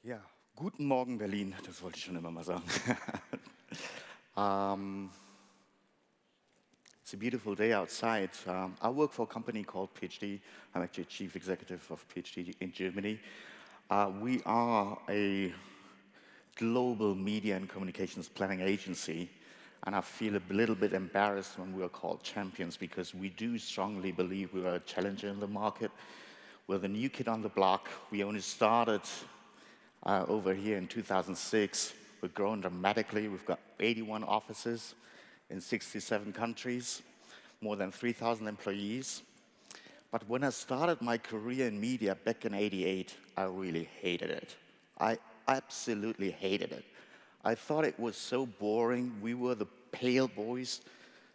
Ja, guten Morgen Berlin, das wollte ich schon immer mal sagen. um, it's a beautiful day outside. I work for a company called PhD. I'm actually chief executive of PhD in Germany. We are a global media and communications planning agency, and I feel a little bit embarrassed when we are called champions because we do strongly believe we are a challenger in the market. We're the new kid on the block. We only started over here in 2006. We've grown dramatically. We've got 81 offices in 67 countries, more than 3,000 employees. But when I started my career in media back in '88, I really hated it. I absolutely hated it. I thought it was so boring. We were the pale boys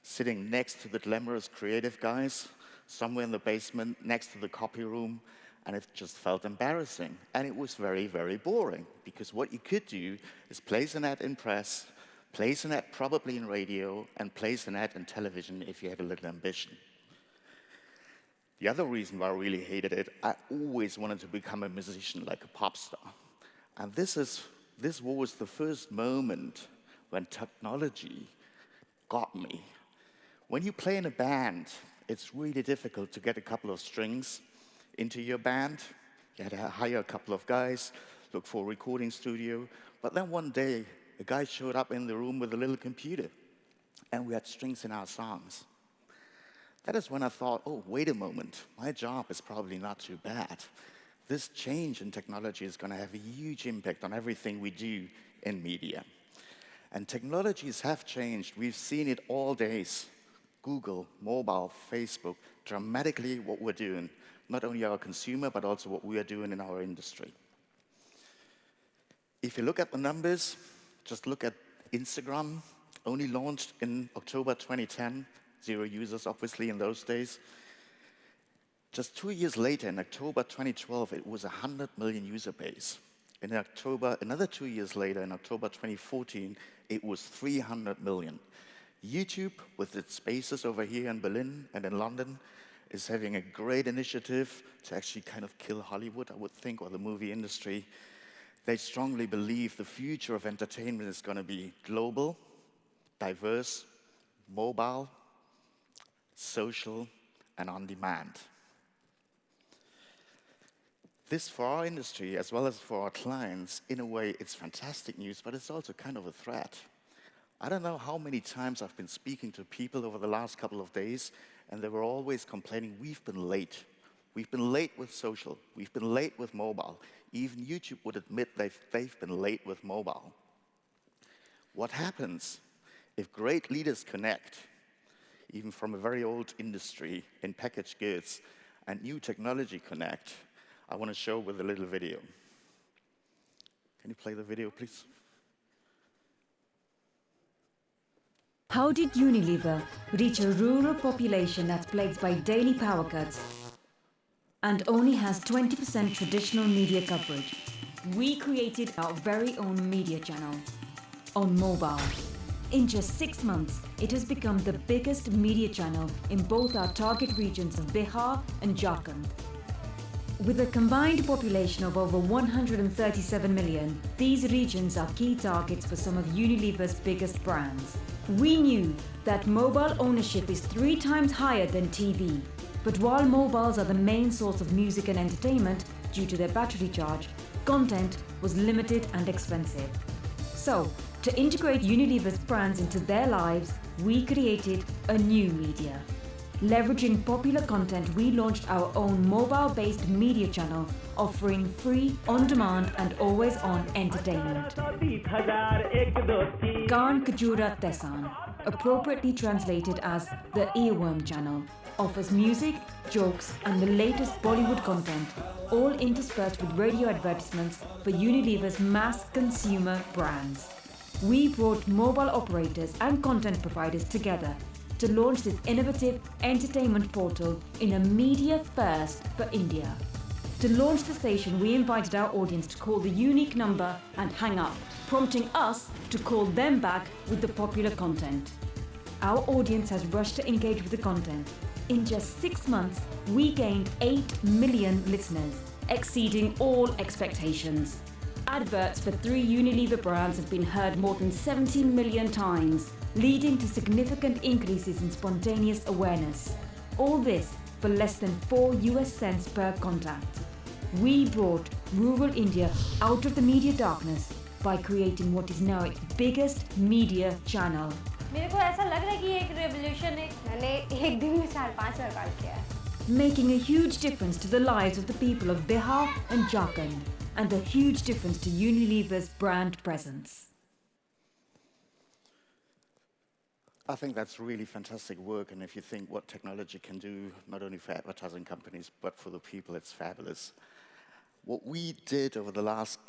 sitting next to the glamorous creative guys, somewhere in the basement next to the copy room, and it just felt embarrassing. And it was very, very boring, because what you could do is place an ad in press, place an ad probably in radio, and place an ad in television if you had a little ambition. The other reason why I really hated it, I always wanted to become a musician, like a pop star. And this was the first moment when technology got me. When you play in a band, it's really difficult to get a couple of strings into your band. You had to hire a couple of guys, look for a recording studio. But then one day, a guy showed up in the room with a little computer, and we had strings in our songs. That is when I thought, oh, wait a moment, my job is probably not too bad. This change in technology is going to have a huge impact on everything we do in media. And technologies have changed. We've seen it all days. Google, mobile, Facebook, dramatically what we're doing. Not only our consumer, but also what we are doing in our industry. If you look at the numbers, just look at Instagram, only launched in October 2010, 0 users, obviously, in those days. Just 2 years later, in October 2012, it was 100 million user base. In October, another 2 years later, in October 2014, it was 300 million. YouTube, with its bases over here in Berlin and in London, is having a great initiative to actually kind of kill Hollywood, I would think, or the movie industry. They strongly believe the future of entertainment is going to be global, diverse, mobile, social, and on demand. This, for our industry, as well as for our clients, in a way, it's fantastic news, but it's also kind of a threat. I don't know how many times I've been speaking to people over the last couple of days, and they were always complaining, we've been late. We've been late with social. We've been late with mobile. Even YouTube would admit they've been late with mobile. What happens if great leaders connect, even from a very old industry in packaged goods, and new technology connect? I want to show with a little video. Can you play the video, please? How did Unilever reach a rural population that's plagued by daily power cuts and only has 20% traditional media coverage? We created our very own media channel on mobile. In just 6 months, it has become the biggest media channel in both our target regions of Bihar and Jharkhand. With a combined population of over 137 million, these regions are key targets for some of Unilever's biggest brands. We knew that mobile ownership is 3 times higher than TV, but while mobiles are the main source of music and entertainment due to their battery charge, content was limited and expensive. So, to integrate Unilever's brands into their lives, we created a new media. Leveraging popular content, we launched our own mobile-based media channel offering free, on-demand and always-on entertainment. Gaan Kajura Tesan, appropriately translated as the Earworm Channel, offers music, jokes and the latest Bollywood content, all interspersed with radio advertisements for Unilever's mass consumer brands. We brought mobile operators and content providers together to launch this innovative entertainment portal in a media first for India. To launch the station, we invited our audience to call the unique number and hang up, prompting us to call them back with the popular content. Our audience has rushed to engage with the content. In just 6 months, we gained 8 million listeners, exceeding all expectations. Adverts for 3 Unilever brands have been heard more than 17 million times, leading to significant increases in spontaneous awareness. All this for less than 4 US cents per contact. We brought rural India out of the media darkness by creating what is now its biggest media channel. मेरे को ऐसा लग रहा है कि ये एक revolution है. मैंने एक दिन में 4-5 रिकॉर्ड किया है. Making a huge difference to the lives of the people of Bihar and Jharkhand, and a huge difference to Unilever's brand presence. I think that's really fantastic work, and if you think what technology can do, not only for advertising companies, but for the people, it's fabulous. What we did over the last,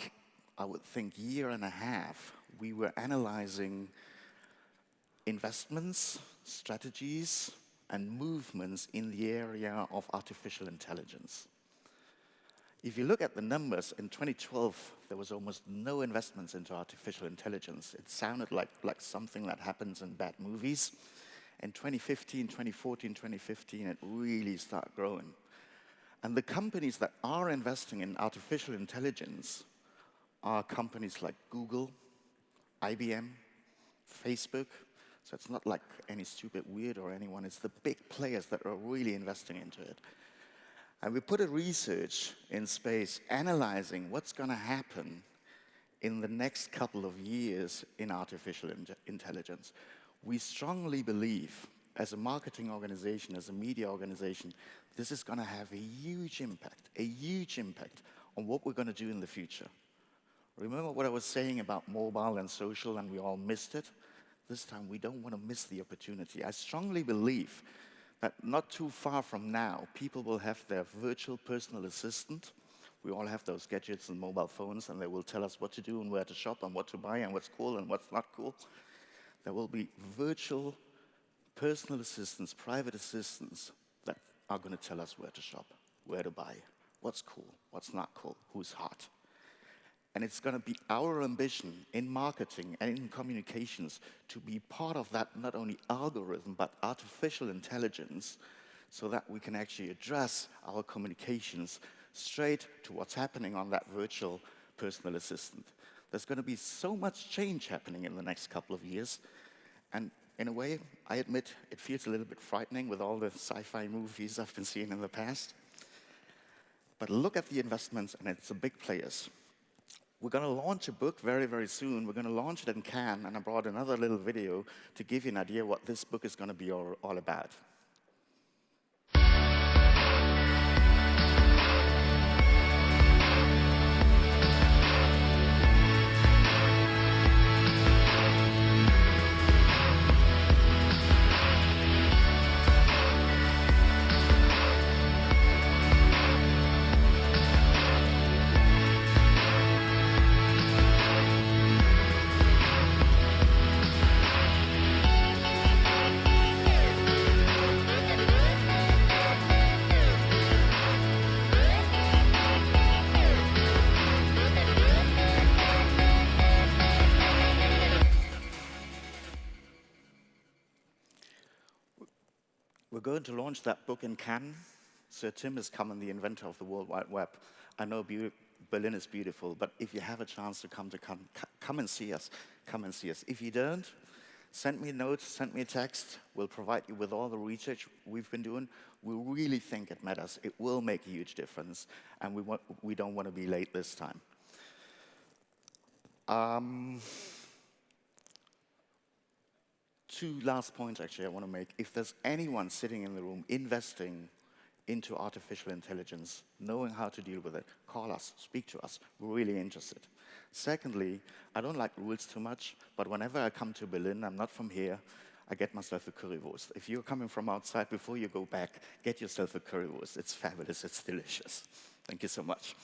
I would think, year and a half, we were analyzing investments, strategies, and movements in the area of artificial intelligence. If you look at the numbers, in 2012, there was almost no investments into artificial intelligence. It sounded like something that happens in bad movies. In 2015, 2014, 2015, it really started growing. And the companies that are investing in artificial intelligence are companies like Google, IBM, Facebook. So it's not like any stupid weird or anyone. It's the big players that are really investing into it. And we put a research in space analyzing what's going to happen in the next couple of years in artificial intelligence. We strongly believe, as a marketing organization, as a media organization, this is going to have a huge impact on what we're going to do in the future. Remember what I was saying about mobile and social, and we all missed it? This time, we don't want to miss the opportunity. I strongly believe that not too far from now, people will have their virtual personal assistant. We all have those gadgets and mobile phones, and they will tell us what to do and where to shop and what to buy and what's cool and what's not cool. There will be virtual personal assistants, private assistants that are going to tell us where to shop, where to buy, what's cool, what's not cool, who's hot. And it's going to be our ambition in marketing and in communications to be part of that, not only algorithm, but artificial intelligence, so that we can actually address our communications straight to what's happening on that virtual personal assistant. There's going to be so much change happening in the next couple of years. And in a way, I admit, it feels a little bit frightening with all the sci-fi movies I've been seeing in the past. But look at the investments, and it's the big players. We're going to launch a book very, very soon. We're going to launch it in Cannes, and I brought another little video to give you an idea what this book is going to be all about. We're going to launch that book in Cannes. Sir Tim is coming, the inventor of the World Wide Web. I know Berlin is beautiful, but if you have a chance to come and see us, come and see us. If you don't, send me a note, send me a text. We'll provide you with all the research we've been doing. We really think it matters. It will make a huge difference, and we don't want to be late this time. Two last points, actually, I want to make. If there's anyone sitting in the room investing into artificial intelligence, knowing how to deal with it, call us, speak to us. We're really interested. Secondly, I don't like rules too much, but whenever I come to Berlin, I'm not from here, I get myself a currywurst. If you're coming from outside, before you go back, get yourself a currywurst. It's fabulous, it's delicious. Thank you so much.